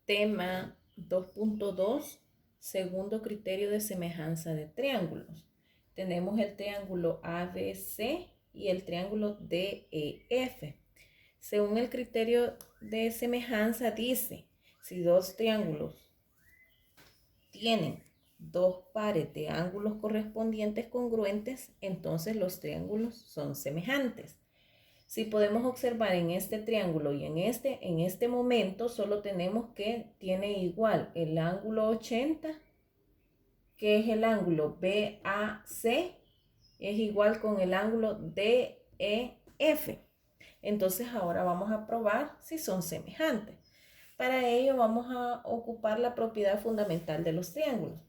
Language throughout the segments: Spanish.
Tema 2.2, segundo criterio de semejanza de triángulos. Tenemos el triángulo ABC y el triángulo DEF. Según el criterio de semejanza dice, si dos triángulos tienen dos pares de ángulos correspondientes congruentes, entonces los triángulos son semejantes. Si podemos observar en este triángulo y en este momento solo tenemos que tiene igual el ángulo 80, que es el ángulo BAC, es igual con el ángulo DEF. Entonces ahora vamos a probar si son semejantes. Para ello vamos a ocupar la propiedad fundamental de los triángulos.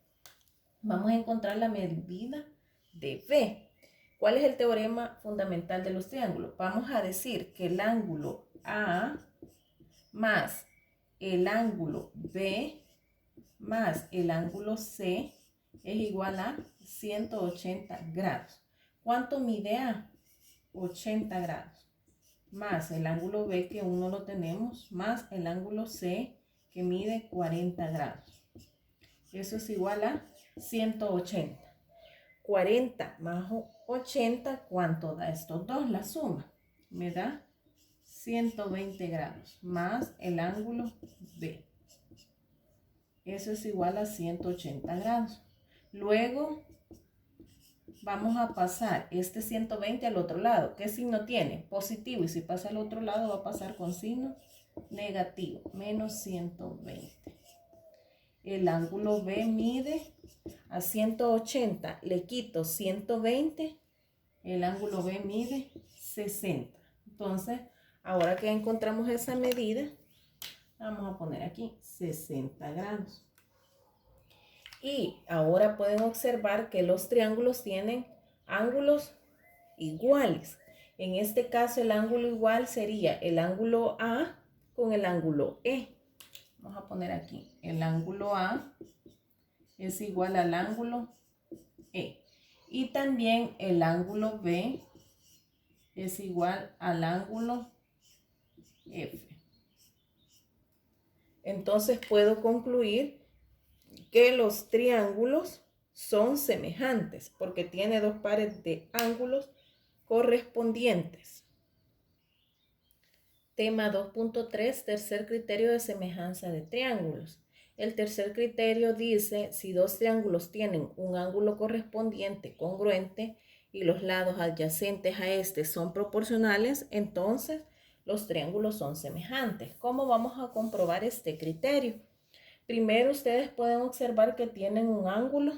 Vamos a encontrar la medida de B. ¿Cuál es el teorema fundamental de los triángulos? Vamos a decir que el ángulo A más el ángulo B más el ángulo C es igual a 180 grados. ¿Cuánto mide A? 80 grados. Más el ángulo B, que aún no lo tenemos, más el ángulo C, que mide 40 grados. Eso es igual a 180. 40 más 80, ¿cuánto da estos dos? La suma me da 120 grados más el ángulo B. Eso es igual a 180 grados. Luego vamos a pasar este 120 al otro lado. ¿Qué signo tiene? Positivo. Y si pasa al otro lado va a pasar con signo negativo. Menos 120. El ángulo B mide a 180. Le quito 120. El ángulo B mide 60. Entonces, ahora que encontramos esa medida, vamos a poner aquí 60 grados. Y ahora pueden observar que los triángulos tienen ángulos iguales. En este caso, el ángulo igual sería el ángulo A con el ángulo E. Vamos a poner aquí, el ángulo A es igual al ángulo E. Y también el ángulo B es igual al ángulo F. Entonces puedo concluir que los triángulos son semejantes porque tiene dos pares de ángulos correspondientes. Tema 2.3, tercer criterio de semejanza de triángulos. El tercer criterio dice, si dos triángulos tienen un ángulo correspondiente congruente y los lados adyacentes a este son proporcionales, entonces los triángulos son semejantes. ¿Cómo vamos a comprobar este criterio? Primero ustedes pueden observar que tienen un ángulo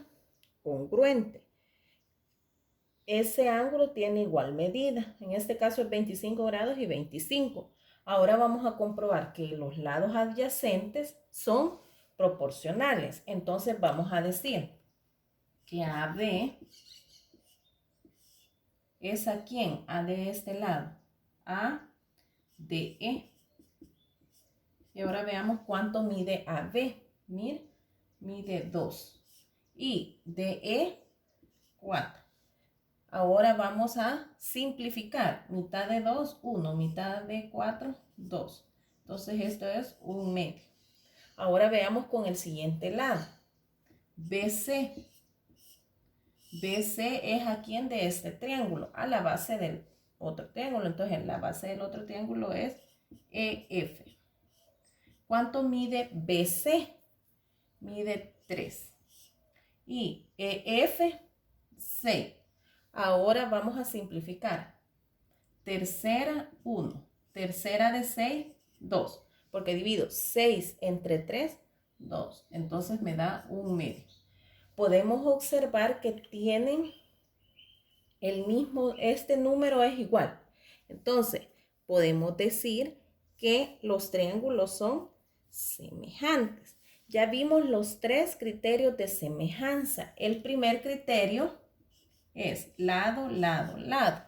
congruente. Ese ángulo tiene igual medida. En este caso es 25 grados y 25. Ahora vamos a comprobar que los lados adyacentes son proporcionales. Entonces vamos a decir que AB es ¿a quién? A de este lado. A de E. Y ahora veamos cuánto mide AB. Mire, mide 2. Y DE, 4. Ahora vamos a simplificar. Mitad de 2, 1. Mitad de 4, 2. Entonces esto es 1/2. Ahora veamos con el siguiente lado. BC. BC es ¿a quién de este triángulo? A la base del otro triángulo. Entonces la base del otro triángulo es EF. ¿Cuánto mide BC? Mide 3. Y EF, 6. Ahora vamos a simplificar. Tercera, 1. Tercera de 6, 2. Porque divido 6 entre 3, 2. Entonces me da 1/2. Podemos observar que tienen el mismo, este número es igual. Entonces, podemos decir que los triángulos son semejantes. Ya vimos los tres criterios de semejanza. El primer criterio es lado, lado, lado.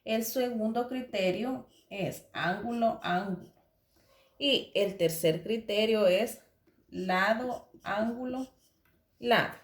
El segundo criterio es ángulo, ángulo. Y el tercer criterio es lado, ángulo, lado.